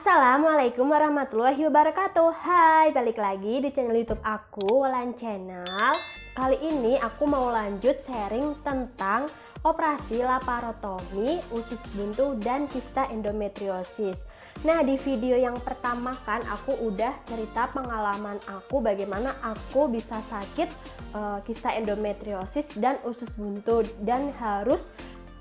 Assalamualaikum warahmatullahi wabarakatuh. Hai, balik lagi di channel YouTube aku, Wulan Channel. Kali ini aku mau lanjut sharing tentang operasi laparotomi usus buntu dan kista endometriosis. Nah, di video yang pertama kan aku udah cerita pengalaman aku bagaimana aku bisa sakit kista endometriosis dan usus buntu dan harus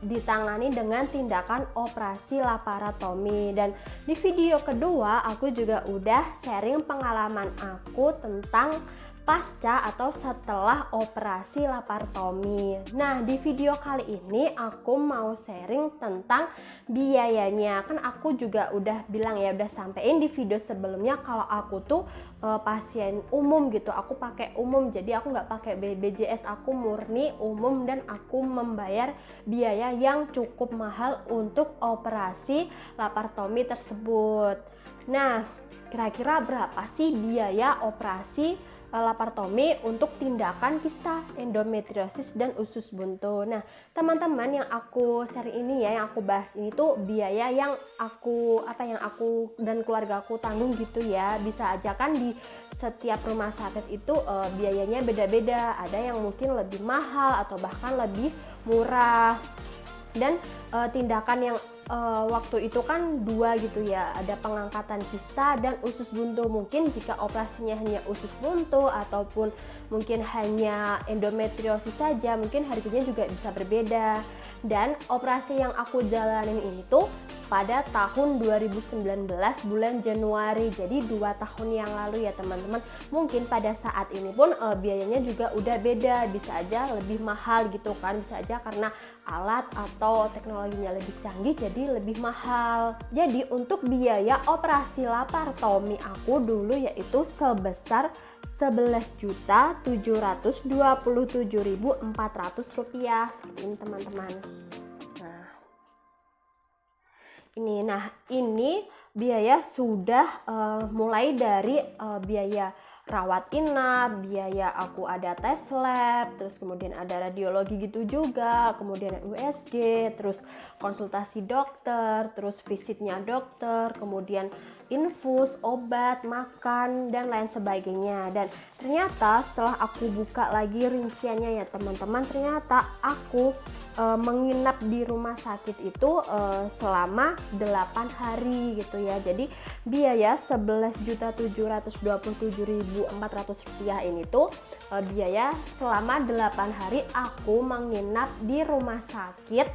ditangani dengan tindakan operasi laparotomi. Dan di video kedua aku juga udah sharing pengalaman aku tentang pasca atau setelah operasi laparotomi. Nah, di video kali ini aku mau sharing tentang biayanya. Kan aku juga udah bilang ya, udah sampein di video sebelumnya kalau aku tuh pasien umum gitu, aku pakai umum, jadi aku nggak pakai BPJS, aku murni umum dan aku membayar biaya yang cukup mahal untuk operasi laparotomi tersebut. Nah, kira-kira berapa sih biaya operasi laparotomi untuk tindakan kista endometriosis dan usus buntu? Nah, teman-teman, yang aku share ini ya, yang aku bahas ini tuh biaya yang aku dan keluarga aku tanggung gitu ya. Bisa aja kan di setiap rumah sakit itu biayanya beda-beda, ada yang mungkin lebih mahal atau bahkan lebih murah. Dan tindakan yang waktu itu kan dua gitu ya, ada pengangkatan kista dan usus buntu. Mungkin jika operasinya hanya usus buntu ataupun mungkin hanya endometriosis saja, mungkin harganya juga bisa berbeda. Dan operasi yang aku jalanin ini tuh pada tahun 2019 bulan Januari, jadi 2 tahun yang lalu ya teman-teman. Mungkin pada saat ini pun biayanya juga udah beda, bisa aja lebih mahal gitu kan, bisa aja karena alat atau teknologinya lebih canggih jadi lebih mahal. Jadi untuk biaya operasi laparotomi aku dulu yaitu sebesar Rp11.727.400 seperti ini teman-teman. Ini biaya sudah mulai dari biaya rawat inap, biaya aku ada tes lab, terus kemudian ada radiologi gitu juga, kemudian USG, terus konsultasi dokter, terus visitnya dokter, kemudian infus, obat, makan, dan lain sebagainya. Dan ternyata setelah aku buka lagi rinciannya ya teman-teman, ternyata aku menginap di rumah sakit itu selama 8 hari gitu ya. Jadi biaya Rp11.727.400 ini tuh biaya selama 8 hari aku menginap di rumah sakit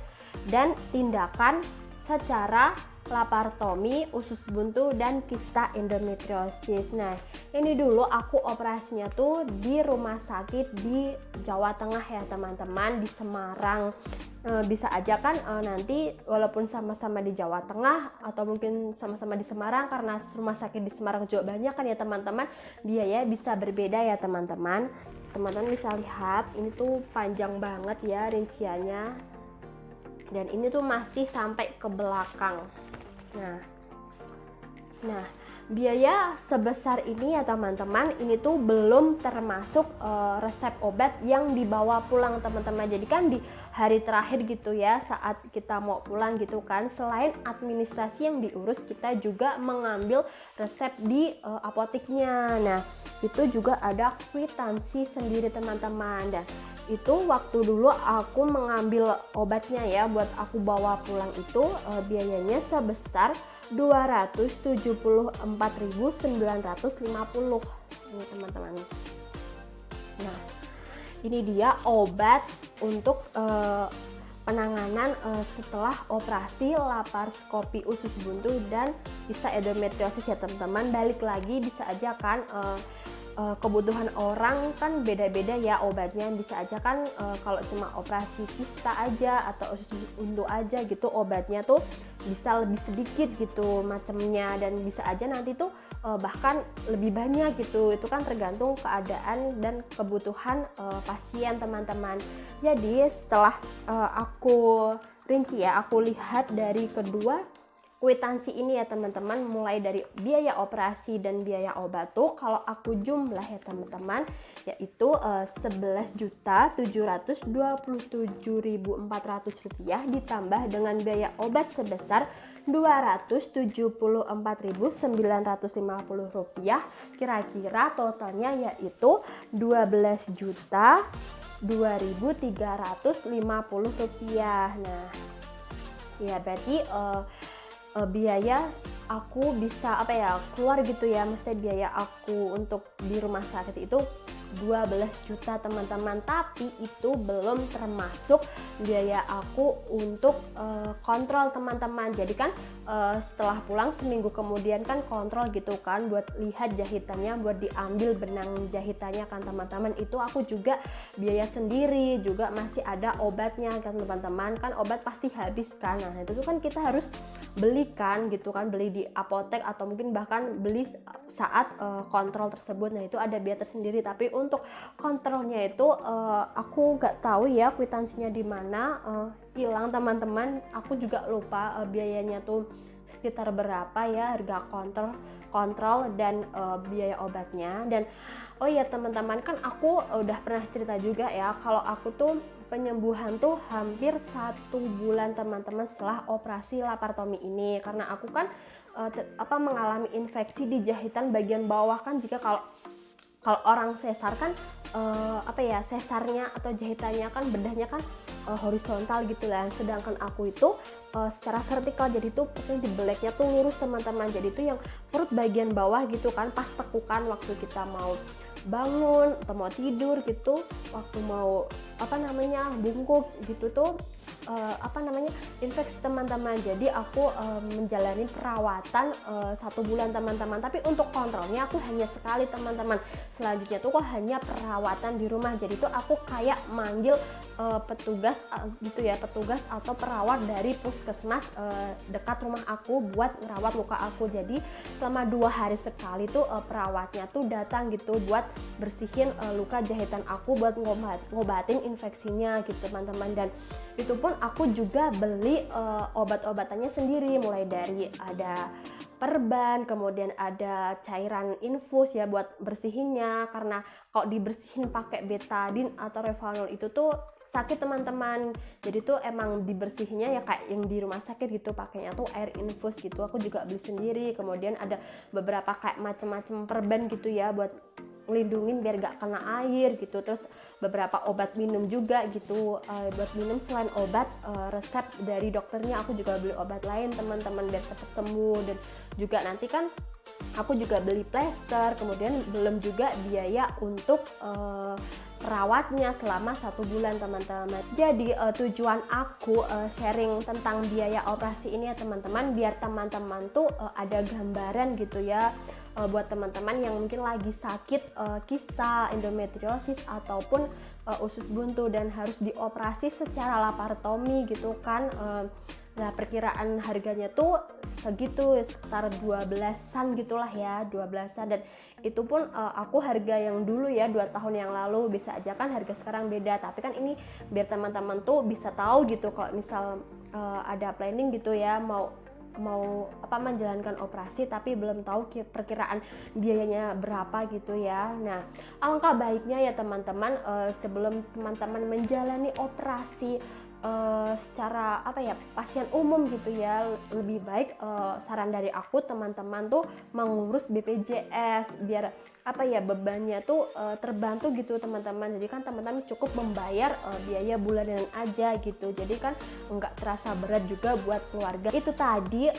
dan tindakan secara laparotomi usus buntu dan kista endometriosis. Nah, ini dulu aku operasinya tuh di rumah sakit di Jawa Tengah ya teman-teman, di Semarang. Bisa aja kan nanti walaupun sama-sama di Jawa Tengah atau mungkin sama-sama di Semarang, karena rumah sakit di Semarang juga banyak kan ya teman-teman, biaya bisa berbeda ya teman-teman. Teman-teman bisa lihat ini tuh panjang banget ya rinciannya, dan ini tuh masih sampai ke belakang. Nah, biaya sebesar ini ya teman-teman, ini tuh belum termasuk resep obat yang dibawa pulang teman-teman. Jadi kan di hari terakhir gitu ya, saat kita mau pulang gitu kan, selain administrasi yang diurus, kita juga mengambil resep di apoteknya. Nah, itu juga ada kwitansi sendiri teman-teman. Dan itu waktu dulu aku mengambil obatnya ya, buat aku bawa pulang itu biayanya sebesar Rp274.950 ini teman-teman. Nah, ini dia obat untuk penanganan setelah operasi laparoskopi usus buntu dan kista endometriosis ya teman-teman. Balik lagi, bisa aja kan kebutuhan orang kan beda-beda ya obatnya. Bisa aja kan kalau cuma operasi kista aja atau usus buntu aja gitu, obatnya tuh bisa lebih sedikit gitu macamnya, dan bisa aja nanti tuh bahkan lebih banyak gitu. Itu kan tergantung keadaan dan kebutuhan pasien teman-teman. Jadi setelah aku rinci ya, aku lihat dari kedua kwitansi ini ya teman-teman, mulai dari biaya operasi dan biaya obat tuh kalau aku jumlah ya teman-teman, yaitu Rp11.727.400 ditambah dengan biaya obat sebesar Rp274.950. Kira-kira totalnya yaitu Rp12.2.350. Nah, ya berarti biaya aku bisa keluar gitu ya, maksudnya biaya aku untuk di rumah sakit itu 12 juta teman-teman, tapi itu belum termasuk biaya aku untuk kontrol teman-teman. Jadi kan setelah pulang seminggu kemudian kan kontrol gitu kan, buat lihat jahitannya, buat diambil benang jahitannya kan teman-teman. Itu aku juga biaya sendiri, juga masih ada obatnya kan teman-teman, kan obat pasti habis kan. Nah itu tuh kan kita harus belikan gitu kan, beli di apotek atau mungkin bahkan beli saat kontrol tersebut. Nah itu ada biaya tersendiri, tapi untuk kontrolnya itu aku nggak tahu ya kwitansinya di mana, hilang teman-teman. Aku juga lupa biayanya tuh sekitar berapa ya, harga kontrol dan biaya obatnya. Dan oh ya teman-teman, kan aku udah pernah cerita juga ya kalau aku tuh penyembuhan tuh hampir 1 bulan teman-teman setelah operasi laparotomi ini, karena aku kan mengalami infeksi di jahitan bagian bawah kan. Jika kalau orang sesar kan sesarnya atau jahitannya kan bedahnya kan horizontal gitu lah, sedangkan aku itu secara vertikal, jadi tuh di beleknya tuh lurus teman-teman. Jadi tuh yang perut bagian bawah gitu kan, pas tekukan waktu kita mau bangun atau mau tidur gitu, waktu mau bungkuk gitu tuh infeksi teman-teman. Jadi aku menjalani perawatan 1 bulan teman-teman, tapi untuk kontrolnya aku hanya sekali teman-teman. Selanjutnya tuh kok hanya perawatan di rumah. Jadi tuh aku kayak manggil petugas gitu ya, petugas atau perawat dari puskesmas dekat rumah aku buat ngerawat luka aku. Jadi selama 2 hari sekali tuh perawatnya tuh datang gitu buat bersihin luka jahitan aku, buat ngobatin infeksinya gitu teman-teman. Dan itu pun aku juga beli obat-obatannya sendiri, mulai dari ada perban, kemudian ada cairan infus ya buat bersihinnya, karena kalau dibersihin pakai betadine atau Revanol itu tuh sakit teman-teman. Jadi tuh emang dibersihinnya ya kayak yang di rumah sakit gitu, pakainya tuh air infus gitu. Aku juga beli sendiri. Kemudian ada beberapa kayak macam-macam perban gitu ya buat ngelindungin biar gak kena air gitu. Terus beberapa obat minum juga gitu, buat minum selain obat resep dari dokternya. Aku juga beli obat lain teman-teman biar cepat sembuh. Dan juga nanti kan aku juga beli plester, kemudian belum juga biaya untuk perawatnya selama 1 bulan teman-teman. Jadi tujuan aku sharing tentang biaya operasi ini ya teman-teman, biar teman-teman tuh ada gambaran gitu ya, buat teman-teman yang mungkin lagi sakit kista, endometriosis ataupun usus buntu dan harus dioperasi secara laparotomi gitu kan. Nah perkiraan harganya tuh segitu, sekitar 12-an gitulah ya, 12-an. Dan itu pun aku harga yang dulu ya 2 tahun yang lalu, bisa aja kan harga sekarang beda. Tapi kan ini biar teman-teman tuh bisa tahu gitu, kalau misal ada planning gitu ya, mau menjalankan operasi tapi belum tahu perkiraan biayanya berapa gitu ya. Nah alangkah baiknya ya teman-teman, sebelum teman-teman menjalani operasi secara pasien umum gitu ya, lebih baik saran dari aku teman-teman tuh mengurus BPJS biar bebannya tuh terbantu gitu teman-teman. Jadi kan teman-teman cukup membayar biaya bulanan aja gitu, jadi kan nggak terasa berat juga buat keluarga. Itu tadi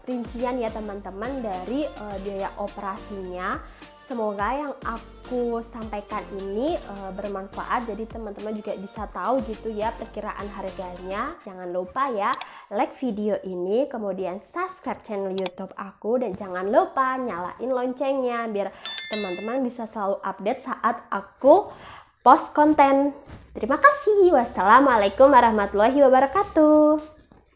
rincian ya teman-teman dari biaya operasinya. Semoga yang aku sampaikan ini bermanfaat, jadi teman-teman juga bisa tahu gitu ya perkiraan harganya. Jangan lupa ya like video ini, kemudian subscribe channel YouTube aku, dan jangan lupa nyalain loncengnya biar teman-teman bisa selalu update saat aku post konten. Terima kasih. Wassalamualaikum warahmatullahi wabarakatuh.